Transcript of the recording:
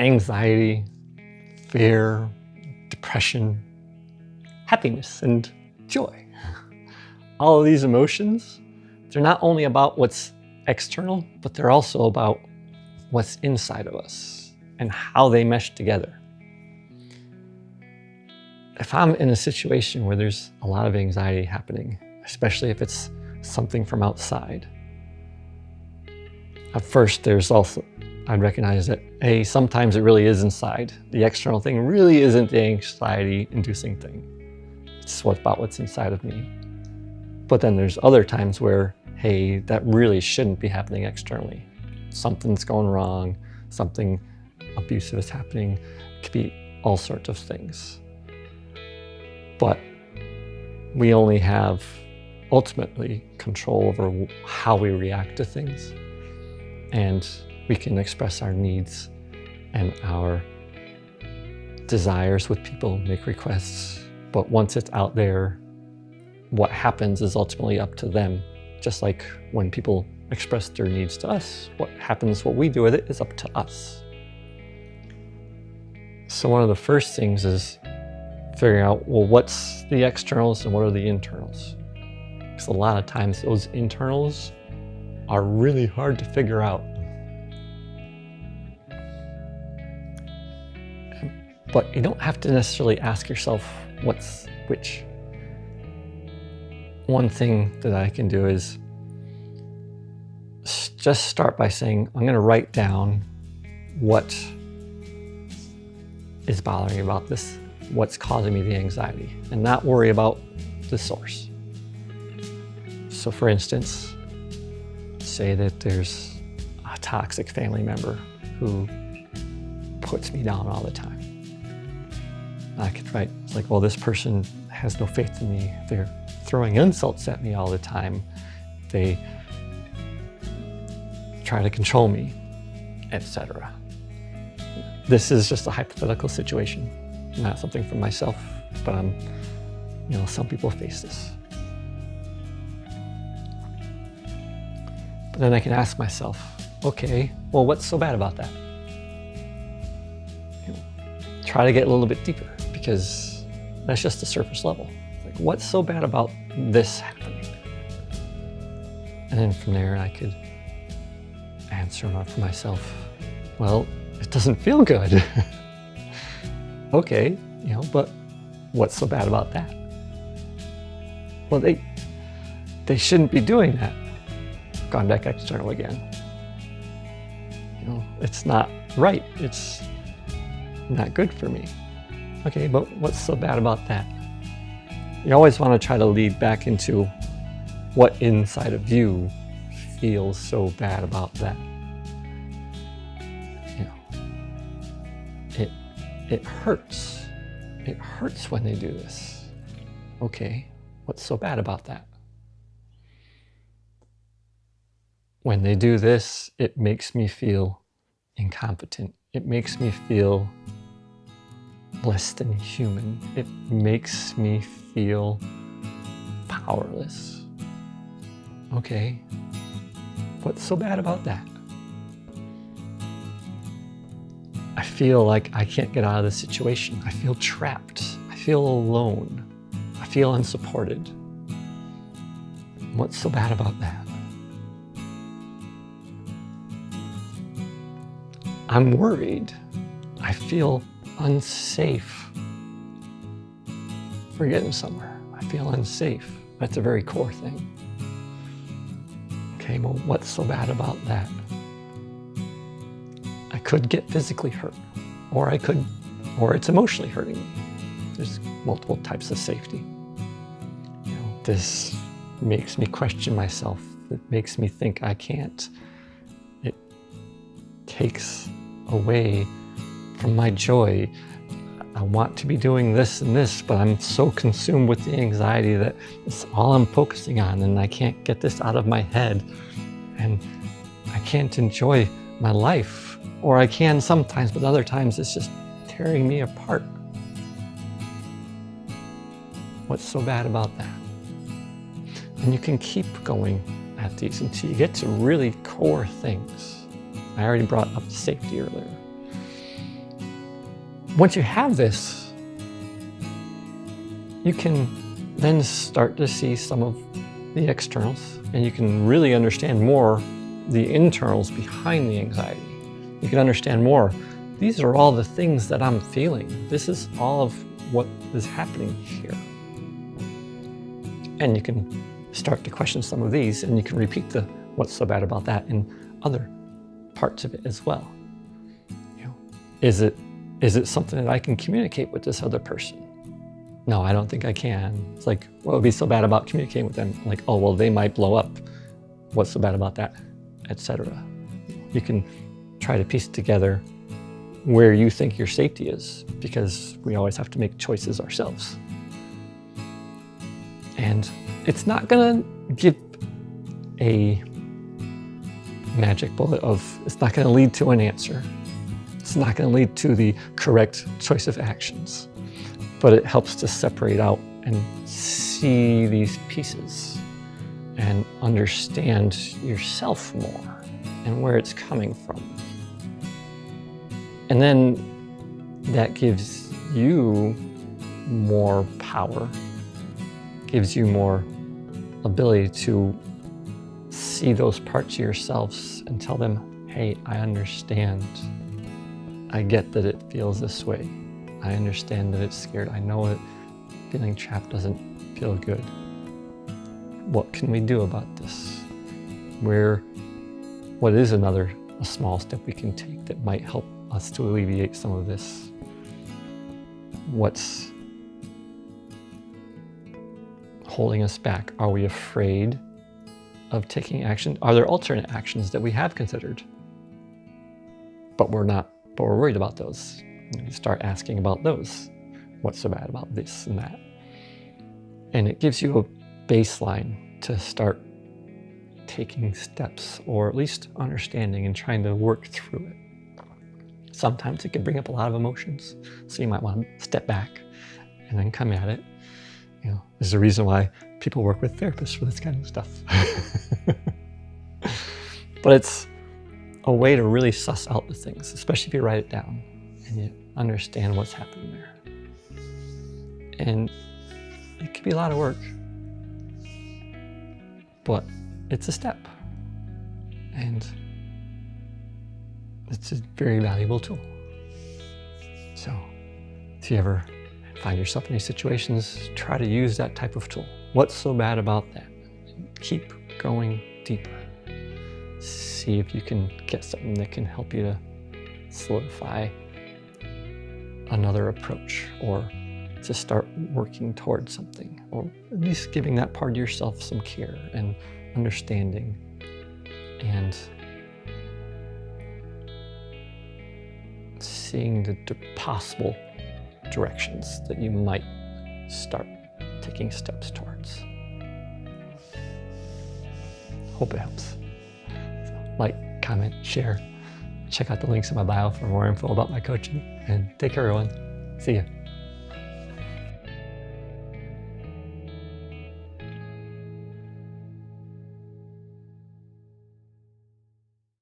anxiety, fear, depression, happiness, and joy. All of these emotions, they're not only about what's external, but they're also about what's inside of us and how they mesh together. If I'm in a situation where there's a lot of anxiety happening, especially if it's something from outside, at first I'd recognize that, sometimes it really is inside. The external thing really isn't the anxiety-inducing thing. It's about what's inside of me. But then there's other times where, that really shouldn't be happening externally. Something's going wrong, something abusive is happening. It could be all sorts of things. But we only have, ultimately, control over how we react to things. And we can express our needs and our desires with people, make requests. But once it's out there, what happens is ultimately up to them. Just like when people express their needs to us, what we do with it is up to us. So one of the first things is figuring out, well, what's the externals and what are the internals? Because a lot of times those internals are really hard to figure out. But you don't have to necessarily ask yourself what's which. One thing that I can do is just start by saying, I'm going to write down what is bothering me about this, what's causing me the anxiety, and not worry about the source. So for instance, say that there's a toxic family member who puts me down all the time. I could write, it's like, well, this person has no faith in me. They're throwing insults at me all the time. They try to control me, etc. This is just a hypothetical situation, not something from myself, but some people face this. But then I can ask myself, okay, well, what's so bad about that? Try to get a little bit deeper, because that's just the surface level. Like, what's so bad about this happening? And then from there, I could answer for myself, well, it doesn't feel good. Okay, but what's so bad about that? Well, they shouldn't be doing that. Gone back external again. It's not right. It's not good for me. Okay, but what's so bad about that? You always want to try to lead back into what inside of you feels so bad about that. It hurts. It hurts when they do this. Okay, what's so bad about that? When they do this, it makes me feel incompetent. It makes me feel less than human. It makes me feel powerless. Okay, what's so bad about that? I feel like I can't get out of this situation. I feel trapped. I feel alone. I feel unsupported. What's so bad about that? I'm worried. I feel unsafe. We're getting somewhere. I feel unsafe. That's a very core thing. Okay, well, what's so bad about that? I could get physically hurt, or it's emotionally hurting me. There's multiple types of safety. This makes me question myself. It makes me think I can't. It takes away from my joy. I want to be doing this and this, but I'm so consumed with the anxiety that it's all I'm focusing on, and I can't get this out of my head, and I can't enjoy my life. Or I can sometimes, but other times it's just tearing me apart. What's so bad about that? And you can keep going at these until you get to really core things. I already brought up safety earlier. once you have this, you can then start to see some of the externals, and you can really understand more the internals behind the anxiety. You can understand more, these are all the things that I'm feeling. This is all of what is happening here. And you can start to question some of these, and you can repeat the what's so bad about that in other parts of it as well. You know, is it something that I can communicate with this other person? No, I don't think I can. It's like, what would be so bad about communicating with them? Like, oh, well, they might blow up. What's so bad about that? Etc. You can try to piece together where you think your safety is, because we always have to make choices ourselves. And it's not gonna give a magic bullet of, it's not gonna lead to an answer. It's not gonna lead to the correct choice of actions, but it helps to separate out and see these pieces and understand yourself more and where it's coming from. And then that gives you more power, gives you more ability to see those parts of yourselves and tell them, hey, I understand. I get that it feels this way. I understand that it's scared. I know that feeling trapped doesn't feel good. What can we do about this? What is a small step we can take that might help us to alleviate some of this? What's holding us back? Are we afraid of taking action? Are there alternate actions that we have considered, but we're worried about those? You start asking about those. What's so bad about this and that? And it gives you a baseline to start taking steps, or at least understanding and trying to work through it. Sometimes it can bring up a lot of emotions, so you might want to step back and then come at it. You know, there's a reason why people work with therapists for this kind of stuff. But it's a way to really suss out the things, especially if you write it down and you understand what's happening there. And it can be a lot of work, but it's a step, and it's a very valuable tool. So if you ever find yourself in these situations, try to use that type of tool. What's so bad about that? Keep going deeper. See if you can get something that can help you to solidify another approach, or to start working towards something, or at least giving that part of yourself some care and understanding, and seeing the possible directions that you might start taking steps towards. Hope it helps. So, like, comment, share. Check out the links in my bio for more info about my coaching, and take care, everyone. See ya.